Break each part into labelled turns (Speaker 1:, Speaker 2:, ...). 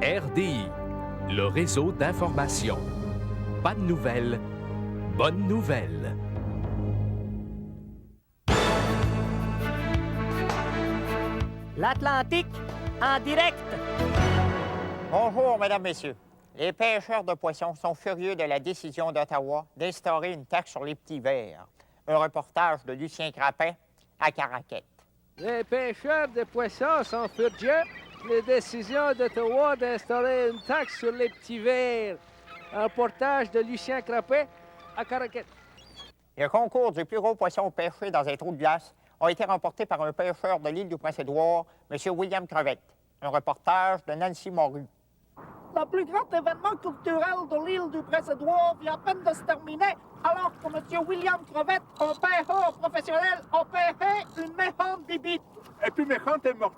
Speaker 1: RDI, le réseau d'information. Pas de nouvelles, bonne nouvelle.
Speaker 2: L'Atlantique en direct.
Speaker 3: Bonjour, Mesdames, Messieurs. Les pêcheurs de poissons sont furieux de la décision d'Ottawa d'instaurer une taxe sur les petits vers. Un reportage de Lucien Crapin à Caraquette.
Speaker 4: Les pêcheurs de poissons sont furieux de la décision d'Ottawa d'instaurer une taxe sur les petits vers. Un reportage de Lucien Crapin à Caraquette.
Speaker 3: Le concours du plus gros poisson pêché dans un trou de glace a été remporté par un pêcheur de l'île du Prince-Édouard, M. William Crevette. Un reportage de Nancy Morue.
Speaker 5: Le plus grand événement culturel de l'île du Prince-Édouard vient à peine de se terminer, alors que M. William Crevette, un pêcheur professionnel, a pêché une méchante bibite.
Speaker 6: Et puis méchante est morte.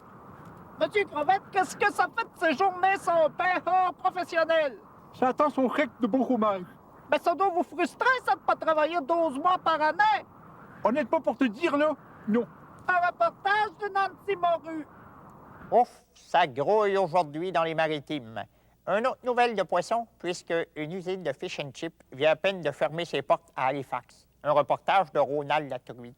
Speaker 5: Monsieur Crevette, qu'est-ce que ça fait de ces journées sans un pêcheur professionnel?
Speaker 6: Ça attend son chèque de bon chômage.
Speaker 5: Mais ça doit vous frustrer, ça, de pas travailler 12 mois par année.
Speaker 6: Honnêtement, pour te dire, là, non.
Speaker 5: Un reportage de Nancy Morue.
Speaker 3: Ouf, ça grouille aujourd'hui dans les maritimes. Une autre nouvelle de poisson, puisque une usine de fish and chip vient à peine de fermer ses portes à Halifax. Un reportage de Ronald Latruite.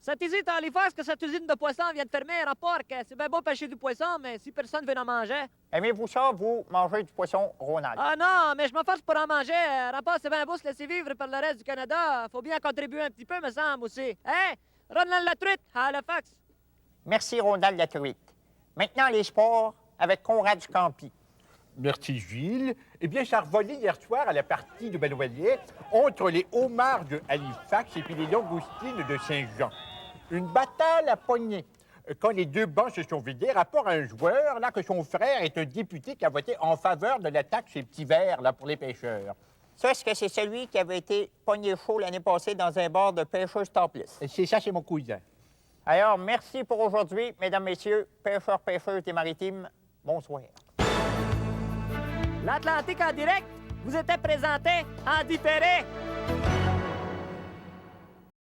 Speaker 2: Cette usine à Halifax, que cette usine de poissons vient de fermer, rapport que c'est bien beau pêcher du poisson, mais si personne veut en manger.
Speaker 3: Aimez-vous ça, vous, manger du poisson, Ronald?
Speaker 2: Ah non, mais je m'efforce pour en manger. Rapport, c'est bien beau se laisser vivre par le reste du Canada. Faut bien contribuer un petit peu, me semble aussi. Hein? Ronald Latruite à Halifax.
Speaker 3: Merci, Ronald Latruite. Maintenant, les sports avec Conrad Scampi.
Speaker 6: Merci, Gilles. Eh bien, ça a revolé hier soir à la partie de Benoît entre les homards de Halifax et puis les langoustines de Saint-Jean. Une bataille à poignée. Quand les deux bancs se sont vidés, rapport à un joueur, là, que son frère est un député qui a voté en faveur de la taxe sur les petits verres, là, pour les pêcheurs.
Speaker 3: Ça, est-ce que c'est celui qui avait été pogné chaud l'année passée dans un bar de pêcheurs topless?
Speaker 6: C'est ça, c'est mon cousin.
Speaker 3: Alors, merci pour aujourd'hui, mesdames, messieurs, pêcheurs, pêcheuses et maritimes. Bonsoir.
Speaker 2: L'Atlantique en direct vous était présenté en différé.